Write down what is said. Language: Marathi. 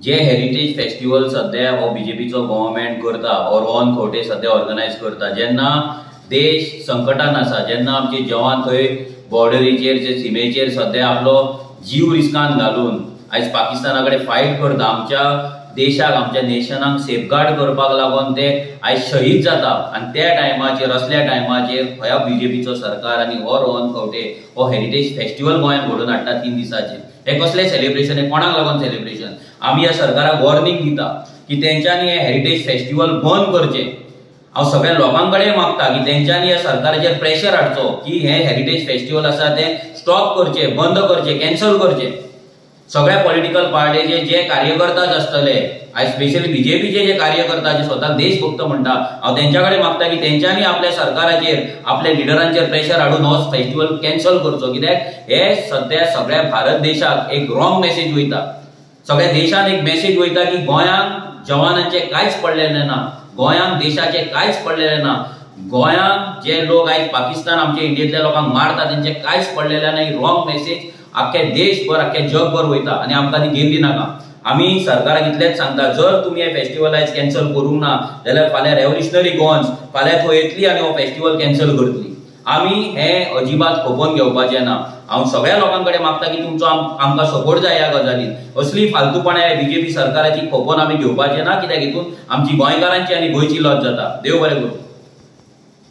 जे हेरिटेज फेस्टिवल सध्या हो बीजेपीचो गव्हर्नमेंट करता और रोहन खंवटे सध्या ऑर्गनायज करता, जेन्ना देश संकटान आसा, जेन्ना आमचे जवान थंय बॉर्डरीचेर जे सीमेचेर सध्या आपलो जीव रिस्कान घालून आयज पाकिस्ताना कडेन फायट करता, आमच्या देशाक आमच्या नेशनाक सेफगार्ड करपाक लागून ते आयज शहीद जाता आनी त्या टायमाचेर असल्या टायमाचेर ह्या बीजेपीचो सरकार आनी हो रोहन खंवटे हो हेरिटेज फेस्टिवल गोंयांत घडोवन हाडटा 3 दिसांचे. हे कसले सेलिब्रेशन, हे कोणाक लागून सेलिब्रेशन? आमी ह्या सरकाराक वॉर्निंग दिता की तेंच्यांनी हे हेरिटेज फेस्टिवल बंद करचे. हांव सगळ्या लोकांकडे मागता की तेंच्यांनी ह्या सरकाराचेर प्रेशर हाडचो की हे हेरिटेज फेस्टिवल आसा ते स्टॉप करचे, बंद करचे, कॅन्सल करचे. सगळ्या पॉलिटिकल पार्टीचे जे कार्यकर्ता आसतले, आयज स्पेशली बीजेपीचे जे कार्यकर्ता जे स्वताक देशभक्त म्हणटा, हांव तेंच्या कडेन मागता की तेंच्यांनी आपल्या सरकाराचेर, आपल्या लिडरांचेर प्रेशर हाडून हो फेस्टिवल कॅन्सल करचो. कित्याक हे सध्या सगळ्या भारत देशाक एक रॉंग मेसेज वयता, सगळ्या देशान एक मेसेज वयता की गोंयांत जवानांचे कांयच पडलेले ना, गोंयांत देशाचे कांयच पडलेले ना, गोंयांत जे लोक आयज पाकिस्तान आमच्या इंडियेंतल्या लोकांक मारता तेंचे कांयच पडलेले ना. ही रॉंग मेसेज आख्या देशभर, आख्या जगभर वयता आनी आमकां ती गेल्ली नाका. आमी सरकाराक इतलेंच सांगता, जर तुमी हे फेस्टिवल आयज कॅन्सल करूंक ना जाल्यार फाल्यां रेव्होल्युशनरी गोवन्स फाल्यां थंय येतली आनी हो फेस्टिवल कॅन्सल करतली. आमी हे अजिबात खपोवन घेवपाचें ना. हांव सगळ्या लोकांकडे मागता की तुमचो आमकां सपोर्ट जाय ह्या गजालीन. असली फालतूपणां बीजेपी सरकाराची खपोवन आमी घेवपाचें ना, कित्याक हितून आमची गोंयकारांची आनी गोंयची लॉस जाता. देव बरें करूं.